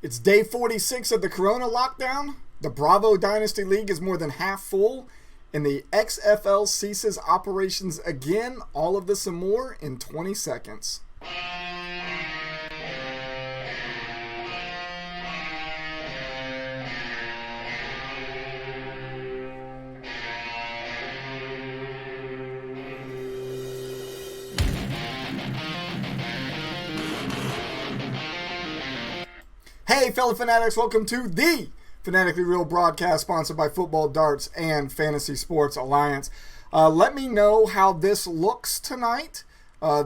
It's day 46 of the Corona lockdown. The Bravo Dynasty League is more than half full, and the XFL ceases operations again. All of this and more in 20 seconds. Hey, fellow fanatics, welcome to the Fanatically Real broadcast sponsored by Football, Darts, and Fantasy Sports Alliance. Let me know how this looks tonight.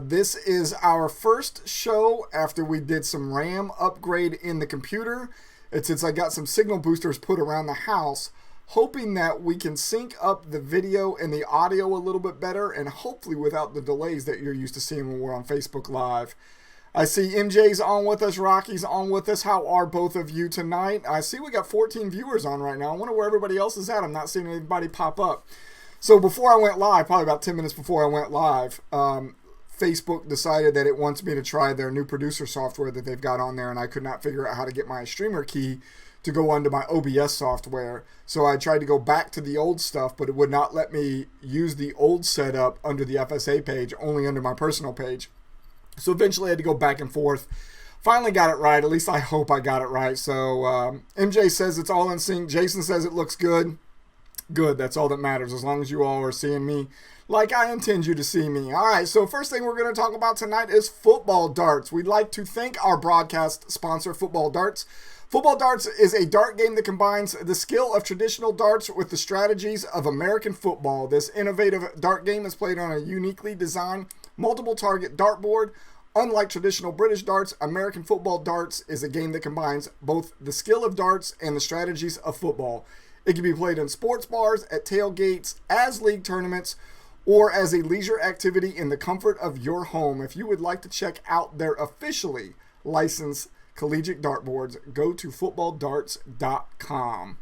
This is our first show after we did some RAM upgrade in the computer. It's since I got some signal boosters put around the house, hoping that we can sync up the video and the audio a little bit better, and hopefully without the delays that you're used to seeing when we're on Facebook Live. I see MJ's on with us, Rocky's on with us. How are both of you tonight? I see we got 14 viewers on right now. I wonder where everybody else is at. I'm not seeing anybody pop up. So before I went live, probably about 10 minutes before I went live, Facebook decided that it wants me to try their new producer software that they've got on there, and I could not figure out how to get my streamer key to go onto my OBS software. So I tried to go back to the old stuff, but it would not let me use the old setup under the FSA page, only under my personal page. So eventually I had to go back and forth. Finally got it right. At least I hope I got it right. So MJ says it's all in sync. Jason says it looks good. Good. That's all that matters. As long as you all are seeing me like I intend you to see me. All right. So first thing we're going to talk about tonight is football darts. We'd like to thank our broadcast sponsor, Football Darts. Football Darts is a dart game that combines the skill of traditional darts with the strategies of American football. This innovative dart game is played on a uniquely designed multiple target dartboard. Unlike traditional British darts, American football darts is a game that combines both the skill of darts and the strategies of football. It can be played in sports bars, at tailgates, as league tournaments, or as a leisure activity in the comfort of your home. If you would like to check out their officially licensed collegiate dartboards, go to footballdarts.com.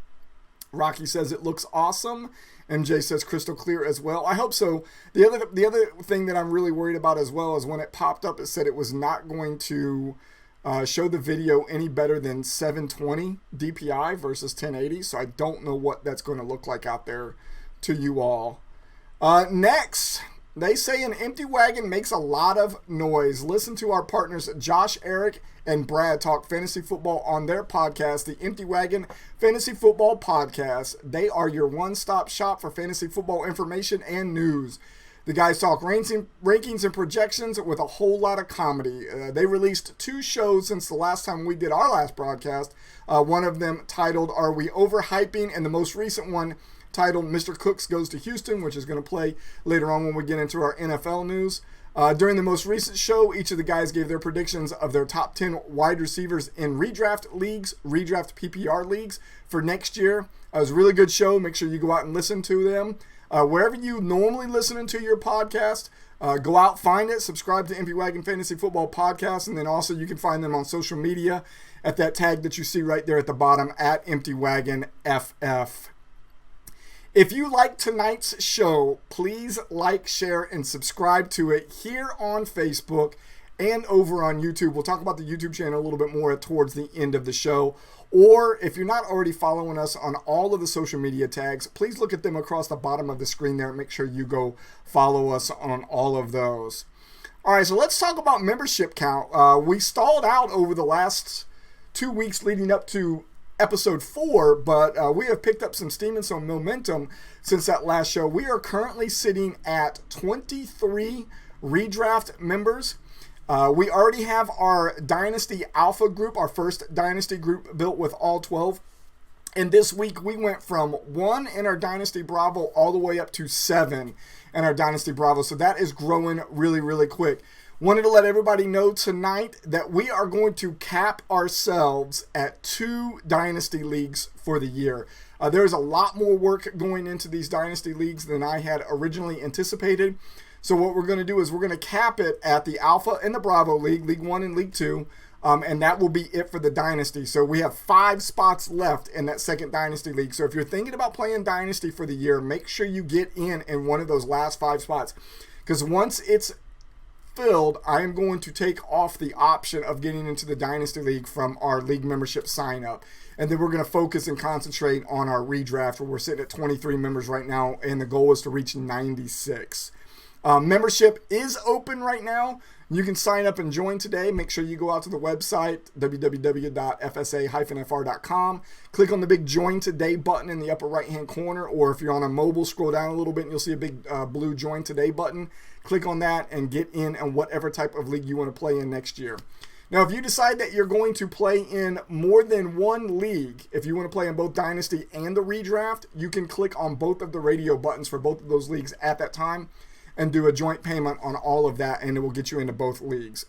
Rocky says it looks awesome. MJ says crystal clear as well. I hope so. The other thing that I'm really worried about as well is when it popped up, it said it was not going to show the video any better than 720 DPI versus 1080. So I don't know what that's going to look like out there to you all. Next, they say an empty wagon makes a lot of noise. Listen to our partners Josh, Eric, and Brad talk fantasy football on their podcast, the Empty Wagon Fantasy Football Podcast. They are your one-stop shop for fantasy football information and news. The guys talk rankings and projections with a whole lot of comedy. They released 2 shows since the last time we did our last broadcast. One of them titled, Are We Overhyping? And the most recent one titled Mr. Cooks Goes to Houston, which is going to play later on when we get into our NFL news. During the most recent show, each of the guys gave their predictions of their top 10 wide receivers in redraft leagues, redraft PPR leagues for next year. It was a really good show. Make sure you go out and listen to them. Wherever you normally listen to your podcast, go out, find it, subscribe to Empty Wagon Fantasy Football Podcast, and then also you can find them on social media at that tag that you see right there at the bottom, at Empty Wagon FF. If you like tonight's show, please like, share, and subscribe to it here on Facebook and over on YouTube. We'll talk about the YouTube channel a little bit more towards the end of the show. Or if you're not already following us on all of the social media tags, please look at them across the bottom of the screen there and make sure you go follow us on all of those. All right, so let's talk about membership count. We stalled out over the last 2 weeks leading up to episode 4, but we have picked up some steam and some momentum since that last show. We are currently sitting at 23 redraft members. We already have our Dynasty Alpha group, our first Dynasty group built with all 12. And this week we went from 1 in our Dynasty Bravo all the way up to 7 in our Dynasty Bravo. So that is growing really, really quick. Wanted to let everybody know tonight that we are going to cap ourselves at 2 Dynasty leagues for the year. There's a lot more work going into these Dynasty leagues than I had originally anticipated. So what we're going to do is we're going to cap it at the Alpha and the Bravo League, League 1 and League 2, and that will be it for the Dynasty. So we have 5 spots left in that second Dynasty League. So if you're thinking about playing Dynasty for the year, make sure you get in one of those last 5 spots. Because once it's filled, I am going to take off the option of getting into the Dynasty League from our league membership sign up. And then we're going to focus and concentrate on our redraft, where we're sitting at 23 members right now, and the goal is to reach 96. Membership is open right now. You can sign up and join today. Make sure you go out to the website, www.fsa-fr.com. Click on the big Join Today button in the upper right-hand corner, or if you're on a mobile, scroll down a little bit and you'll see a big blue Join Today button. Click on that and get in whatever type of league you want to play in next year. Now, if you decide that you're going to play in more than one league, if you want to play in both Dynasty and the redraft, you can click on both of the radio buttons for both of those leagues at that time and do a joint payment on all of that, and it will get you into both leagues.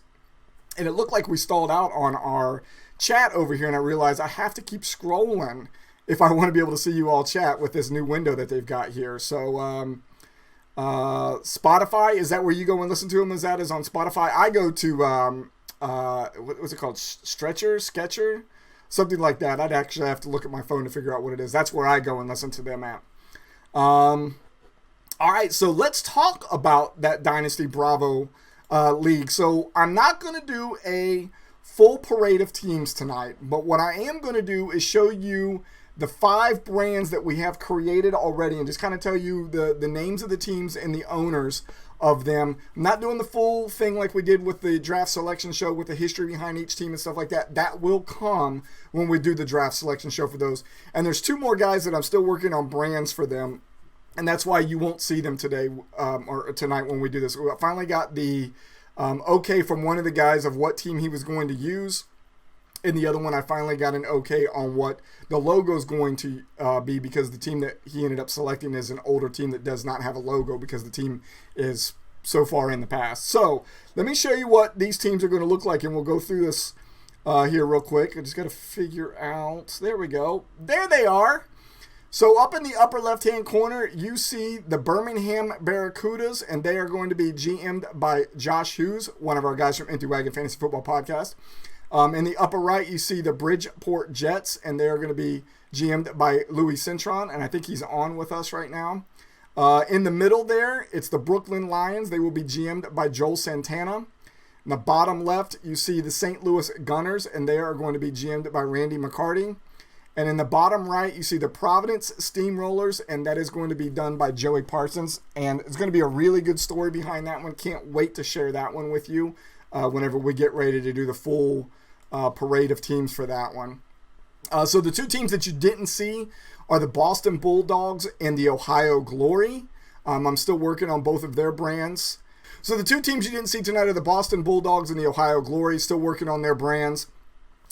And it looked like we stalled out on our chat over here, and I realized I have to keep scrolling if I want to be able to see you all chat with this new window that they've got here. So Spotify, is that where you go and listen to them? Is on Spotify? I go to what's it called? Sketcher, something like that. I'd actually have to look at my phone to figure out what it is. That's where I go and listen to them at. All right, so let's talk about that Dynasty Bravo league. So I'm not going to do a full parade of teams tonight, but what I am going to do is show you the 5 brands that we have created already and just kind of tell you the names of the teams and the owners of them. I'm not doing the full thing like we did with the draft selection show with the history behind each team and stuff like that. That will come when we do the draft selection show for those. And there's 2 more guys that I'm still working on brands for them. And that's why you won't see them today or tonight when we do this. We finally got the okay from one of the guys of what team he was going to use. In the other one, I finally got an okay on what the logo is going to be, because the team that he ended up selecting is an older team that does not have a logo because the team is so far in the past. So let me show you what these teams are going to look like, and we'll go through this here real quick. I just got to figure out. There we go. There they are. So up in the upper left-hand corner, you see the Birmingham Barracudas, and they are going to be GM'd by Josh Hughes, one of our guys from Wagon Fantasy Football Podcast. In the upper right, you see the Bridgeport Jets, and they are going to be GM'd by Louis Cintron, and I think he's on with us right now. In the middle there, it's the Brooklyn Lions. They will be GM'd by Joel Santana. In the bottom left, you see the St. Louis Gunners, and they are going to be GM'd by Randy McCarty. And in the bottom right, you see the Providence Steamrollers, and that is going to be done by Joey Parsons. And it's going to be a really good story behind that one. Can't wait to share that one with you whenever we get ready to do the full parade of teams for that one. So the 2 teams that you didn't see are the Boston Bulldogs and the Ohio Glory. I'm still working on both of their brands. So the 2 teams you didn't see tonight are the Boston Bulldogs and the Ohio Glory. Still working on their brands.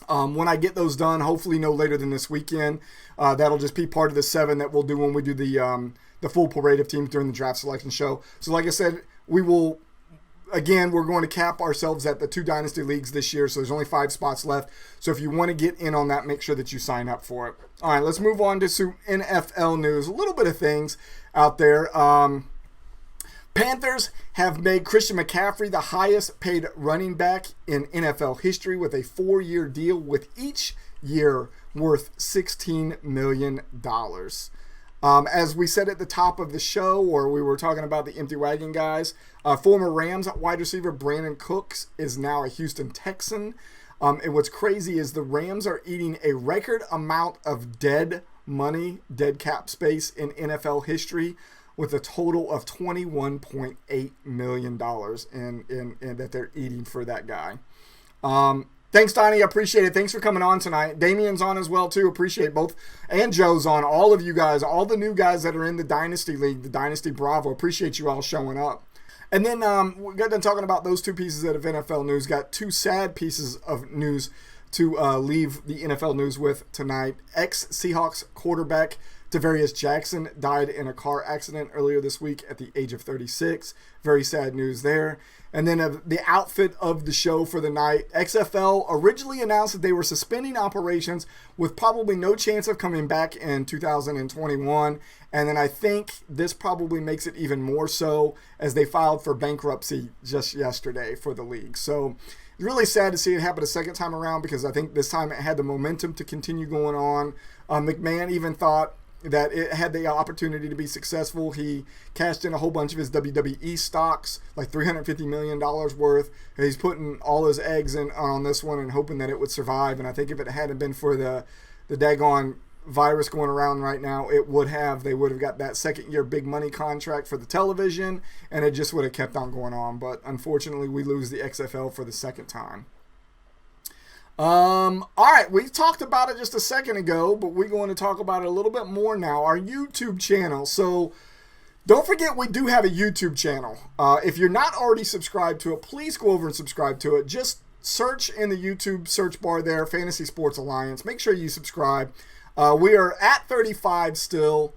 When I get those done, hopefully no later than this weekend, that'll just be part of the 7 that we'll do when we do the full parade of teams during the draft selection show. So like I said, we're going to cap ourselves at the 2 Dynasty Leagues this year, so there's only 5 spots left. So if you want to get in on that, make sure that you sign up for it. All right, let's move on to some NFL news. A little bit of things out there. Panthers have made Christian McCaffrey the highest paid running back in NFL history with a 4-year deal, with each year worth $16 million. As we said at the top of the show, or we were talking about the empty wagon guys, former Rams wide receiver Brandon Cooks is now a Houston Texan. And what's crazy is the Rams are eating a record amount of dead money, dead cap space in NFL history, with a total of $21.8 million in that they're eating for that guy. Thanks, Donnie. I appreciate it. Thanks for coming on tonight. Damien's on as well, too. Appreciate both. And Joe's on. All of you guys, all the new guys that are in the Dynasty League, the Dynasty Bravo. Appreciate you all showing up. And then we got done talking about those 2 pieces of NFL news. Got 2 sad pieces of news to leave the NFL news with tonight. Ex-Seahawks quarterback Tavarius Jackson died in a car accident earlier this week at the age of 36. Very sad news there. And then the outfit of the show for the night. XFL originally announced that they were suspending operations with probably no chance of coming back in 2021. And then I think this probably makes it even more so, as they filed for bankruptcy just yesterday for the league. So it's really sad to see it happen a second time around, because I think this time it had the momentum to continue going on. McMahon even thought that it had the opportunity to be successful. He cashed in a whole bunch of his WWE stocks, like $350 million worth. He's putting all his eggs in on this one and hoping that it would survive. And I think if it hadn't been for the daggone virus going around right now, they would have got that second year big money contract for the television, and it just would have kept on going on. But unfortunately, we lose the XFL for the second time. All right, we talked about it just a second ago, but we're going to talk about it a little bit more now. Our YouTube channel. So don't forget, we do have a YouTube channel. If you're not already subscribed to it, please go over and subscribe to it. Just search in the YouTube search bar there, Fantasy Sports Alliance. Make sure you subscribe. We are at 35 still.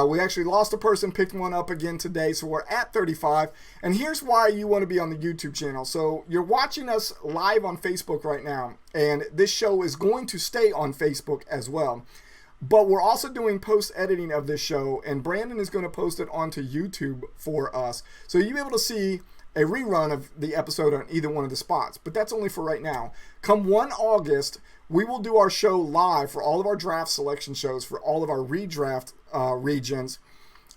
We actually lost a person, picked one up again today, so we're at 35. And here's why you want to be on the YouTube channel. So you're watching us live on Facebook right now, and this show is going to stay on Facebook as well. But we're also doing post-editing of this show, and Brandon is going to post it onto YouTube for us. So you'll be able to see a rerun of the episode on either one of the spots. But that's only for right now. Come 1 August, we will do our show live for all of our draft selection shows, for all of our redraft regions.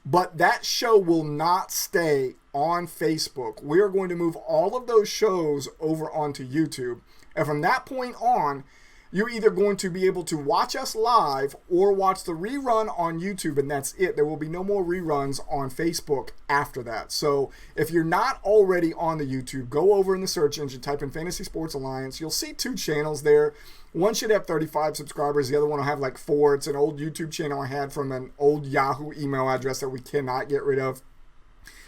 But that show will not stay on Facebook. We are going to move all of those shows over onto YouTube. And from that point on, you're either going to be able to watch us live or watch the rerun on YouTube, and that's it. There will be no more reruns on Facebook after that. So if you're not already on the YouTube, go over in the search engine, type in Fantasy Sports Alliance. You'll see 2 channels there. One should have 35 subscribers. The other one will have like 4. It's an old YouTube channel I had from an old Yahoo email address that we cannot get rid of.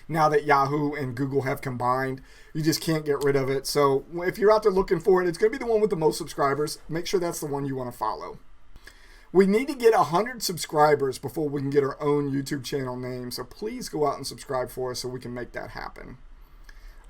Now that Yahoo and Google have combined, you just can't get rid of it. So if you're out there looking for it, it's going to be the one with the most subscribers. Make sure that's the one you want to follow. We need to get 100 subscribers before we can get our own YouTube channel name. So please go out and subscribe for us so we can make that happen.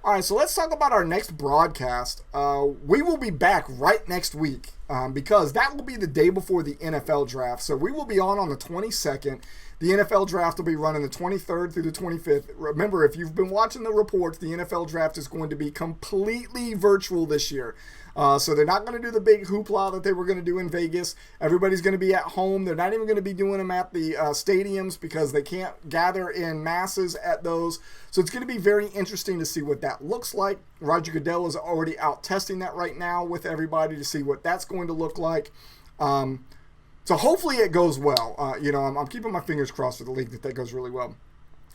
All right, so let's talk about our next broadcast. We will be back right next week because that will be the day before the NFL draft. So we will be on the 22nd. The NFL draft will be running the 23rd through the 25th. Remember, if you've been watching the reports, the NFL draft is going to be completely virtual this year. So they're not going to do the big hoopla that they were going to do in Vegas. Everybody's going to be at home. They're not even going to be doing them at the stadiums because they can't gather in masses at those. So it's going to be very interesting to see what that looks like. Roger Goodell is already out testing that right now with everybody to see what that's going to look like. So hopefully it goes well. I'm keeping my fingers crossed for the league that goes really well.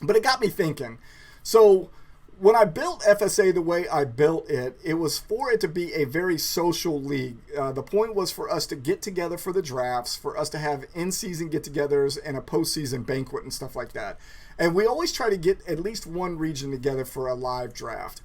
But it got me thinking. So when I built FSA the way I built it, it was for it to be a very social league. The point was for us to get together for the drafts, for us to have in-season get-togethers and a postseason banquet and stuff like that. And we always try to get at least one region together for a live draft.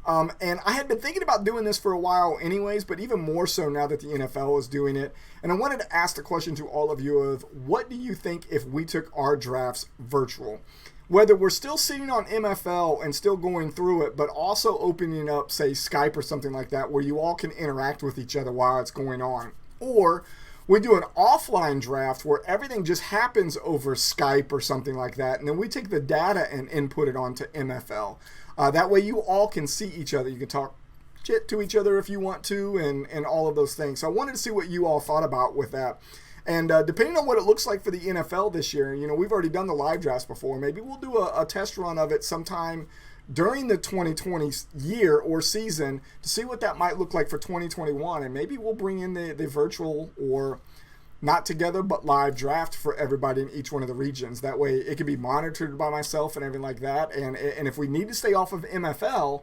And I had been thinking about doing this for a while anyways, but even more so now that the NFL is doing it. And I wanted to ask the question to all of you of what do you think if we took our drafts virtual? Whether we're still sitting on MFL and still going through it, but also opening up, say, Skype or something like that, where you all can interact with each other while it's going on. Or we do an offline draft where everything just happens over Skype or something like that, and then we take the data and input it onto MFL. That way you all can see each other. You can talk shit to each other if you want to and all of those things. So I wanted to see what you all thought about with that. And depending on what it looks like for the NFL this year, we've already done the live drafts before. Maybe we'll do a test run of it sometime during the 2020 year or season to see what that might look like for 2021. And maybe we'll bring in the virtual or not together but live draft for everybody in each one of the regions. That way it can be monitored by myself and everything like that. And if we need to stay off of MFL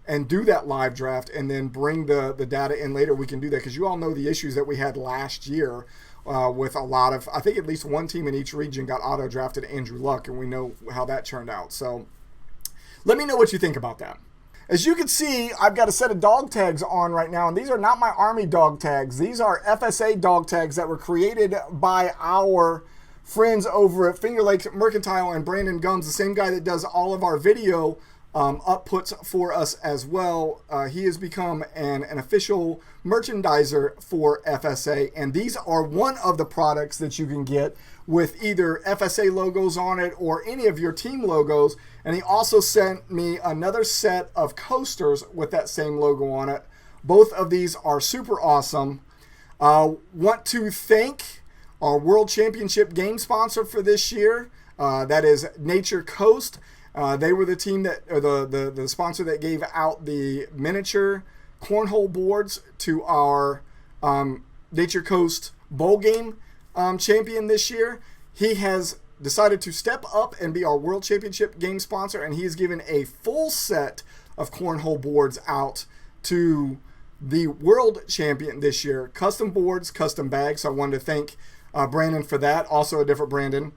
and do that live draft and then bring the data in later, we can do that, because you all know the issues that we had last year with a lot of, I think at least one team in each region got auto-drafted Andrew Luck, and we know how that turned out. So let me know what you think about that. As you can see, I've got a set of dog tags on right now, and these are not my Army dog tags. These are FSA dog tags that were created by our friends over at Finger Lakes Mercantile and Brandon Guns, the same guy that does all of our video outputs for us as well. He has become an official merchandiser for FSA, and these are one of the products that you can get with either FSA logos on it or any of your team logos. And he also sent me another set of coasters with that same logo on it. Both of these are super awesome. Want to thank our World Championship game sponsor for this year. That is Nature Coast. They were the team that, or the sponsor that gave out the miniature cornhole boards to our Nature Coast bowl game champion this year. He has decided to step up and be our World Championship game sponsor, and he has given a full set of cornhole boards out to the world champion this year. Custom boards, custom bags. So I wanted to thank Brandon for that. Also a different Brandon.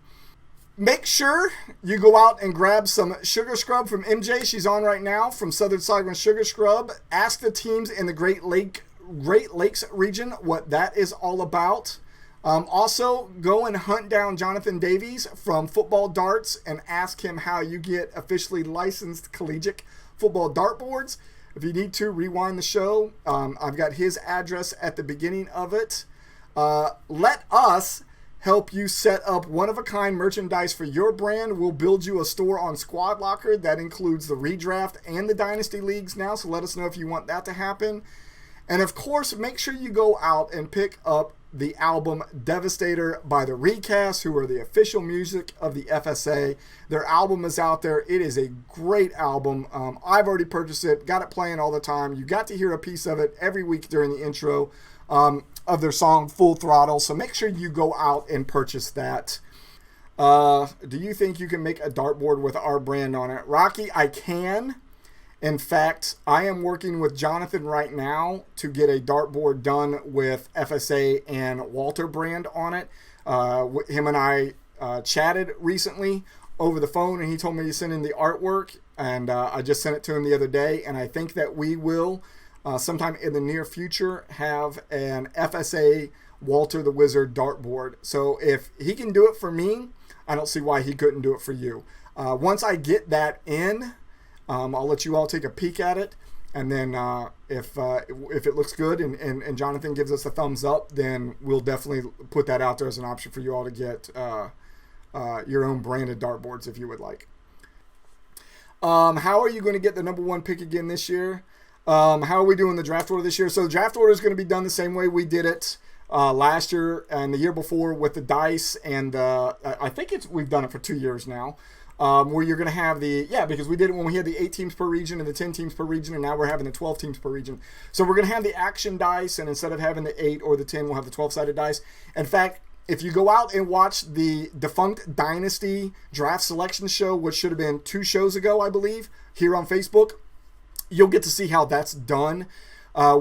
Make sure you go out and grab some sugar scrub from MJ. She's on right now from Southern Sidewind Sugar Scrub. Ask the teams in the Great Lakes region what that is all about. Also, go and hunt down Jonathan Davies from Football Darts and ask him how you get officially licensed collegiate football dartboards. If you need to, rewind the show. I've got his address at the beginning of it. Let us help you set up one-of-a-kind merchandise for your brand. We'll build you a store on Squad Locker. That includes the redraft and the Dynasty Leagues now, so let us know if you want that to happen. And, of course, make sure you go out and pick up the album Devastator by the Recast, who are the official music of the FSA. Their album is out there. It is a great album. I've already purchased it, got it playing all the time. You got to hear a piece of it every week during the intro of their song Full Throttle. So make sure you go out and purchase that. Do you think you can make a dartboard with our brand on it? Rocky, I can. In fact, I am working with Jonathan right now to get a dartboard done with FSA and Walter brand on it. Him and I chatted recently over the phone, and he told me to send in the artwork, and I just sent it to him the other day, and I think that we will, sometime in the near future, have an FSA Walter the Wizard dartboard. So if he can do it for me, I don't see why he couldn't do it for you. Once I get that in, I'll let you all take a peek at it, and then if it looks good and Jonathan gives us a thumbs up, then we'll definitely put that out there as an option for you all to get your own branded dartboards if you would like. How are you going to get the number one pick again this year? How are we doing the draft order this year? So the draft order is going to be done the same way we did it last year and the year before with the dice, and I think we've done it for 2 years now. Where you're going to have because we did it when we had the 8 teams per region and the 10 teams per region, and now we're having the 12 teams per region. So we're going to have the action dice, and instead of having the 8 or the 10, we'll have the 12-sided dice. In fact, if you go out and watch the defunct Dynasty draft selection show, which should have been 2 shows ago, I believe, here on Facebook, you'll get to see how that's done.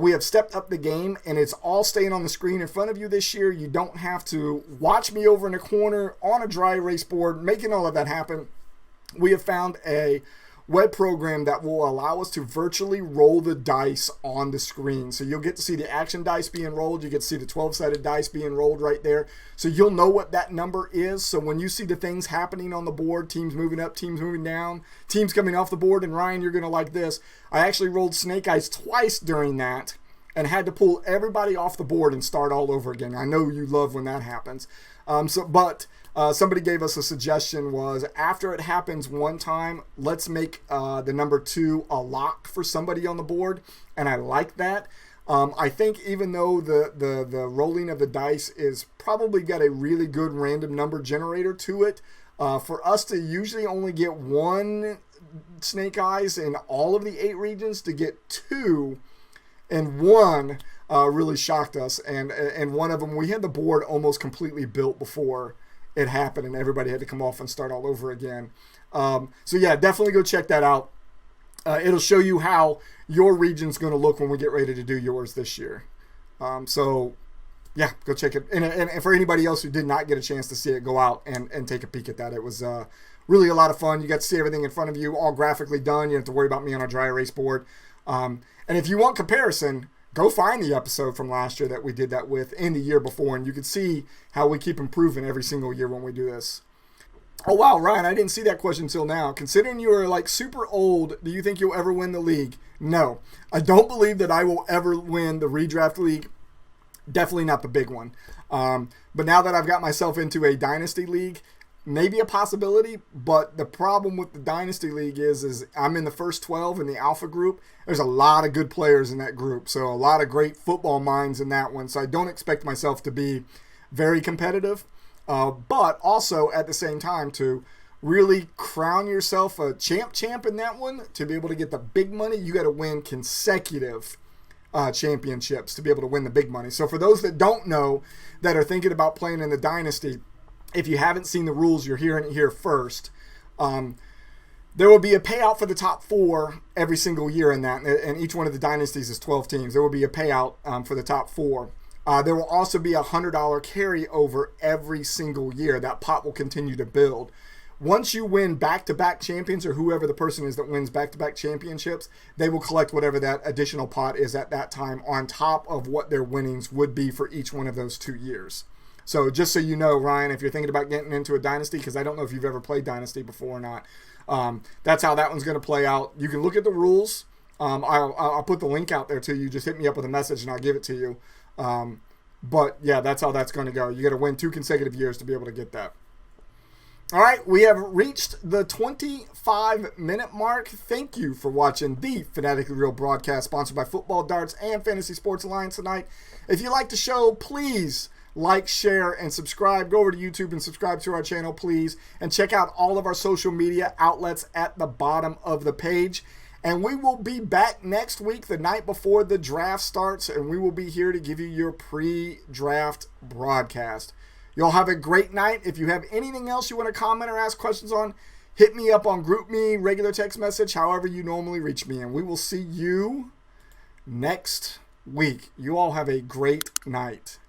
We have stepped up the game, and it's all staying on the screen in front of you this year. You don't have to watch me over in the corner on a dry erase board making all of that happen. We have found a web program that will allow us to virtually roll the dice on the screen. So you'll get to see the action dice being rolled. You get to see the 12-sided dice being rolled right there. So you'll know what that number is. So when you see the things happening on the board, teams moving up, teams moving down, teams coming off the board, and Ryan, you're going to like this. I actually rolled snake eyes twice during that and had to pull everybody off the board and start all over again. I know you love when that happens. Somebody gave us a suggestion was after it happens one time, let's make the number 2 a lock for somebody on the board, and I like that. I think even though the rolling of the dice is probably got a really good random number generator to it, for us to usually only get 1 snake eyes in all of the 8 regions, to get 2 and 1 really shocked us. And one of them, we had the board almost completely built before it happened, and everybody had to come off and start all over again. So yeah, definitely go check that out. It'll show you how your region's going to look when we get ready to do yours this year. So yeah, go check it. And for anybody else who did not get a chance to see it, go out and take a peek at that. It was really a lot of fun. You got to see everything in front of you, all graphically done. You don't have to worry about me on a dry erase board. And if you want comparison, go find the episode from last year that we did that with and the year before, and you can see how we keep improving every single year when we do this. Oh, wow, Ryan, I didn't see that question until now. Considering you are like super old, do you think you'll ever win the league? No. I don't believe that I will ever win the redraft league. Definitely not the big one. But now that I've got myself into a dynasty league, maybe a possibility, but the problem with the Dynasty League is I'm in the first 12 in the Alpha group. There's a lot of good players in that group, so a lot of great football minds in that one, so I don't expect myself to be very competitive, but also at the same time to really crown yourself a champ in that one. To be able to get the big money, you got to win consecutive championships to be able to win the big money. So for those that don't know, that are thinking about playing in the Dynasty, if you haven't seen the rules, you're hearing it here first. There will be a payout for the top 4 every single year in that, and each one of the dynasties is 12 teams. There will be a payout for the top 4. There will also be a $100 carryover every single year. That pot will continue to build. Once you win back-to-back champions, or whoever the person is that wins back-to-back championships, they will collect whatever that additional pot is at that time on top of what their winnings would be for each one of those 2 years. So just so you know, Ryan, if you're thinking about getting into a Dynasty, because I don't know if you've ever played Dynasty before or not, that's how that one's going to play out. You can look at the rules. I'll put the link out there to you. Just hit me up with a message and I'll give it to you. But yeah, that's how that's going to go. You got to win 2 consecutive years to be able to get that. All right, we have reached the 25-minute mark. Thank you for watching the Fanatically Real broadcast sponsored by Football, Darts, and Fantasy Sports Alliance tonight. If you like the show, please like, share, and subscribe. Go over to YouTube and subscribe to our channel, please. And check out all of our social media outlets at the bottom of the page. And we will be back next week, the night before the draft starts, and we will be here to give you your pre-draft broadcast. Y'all have a great night. If you have anything else you want to comment or ask questions on, hit me up on GroupMe, regular text message, however you normally reach me. And we will see you next week. You all have a great night.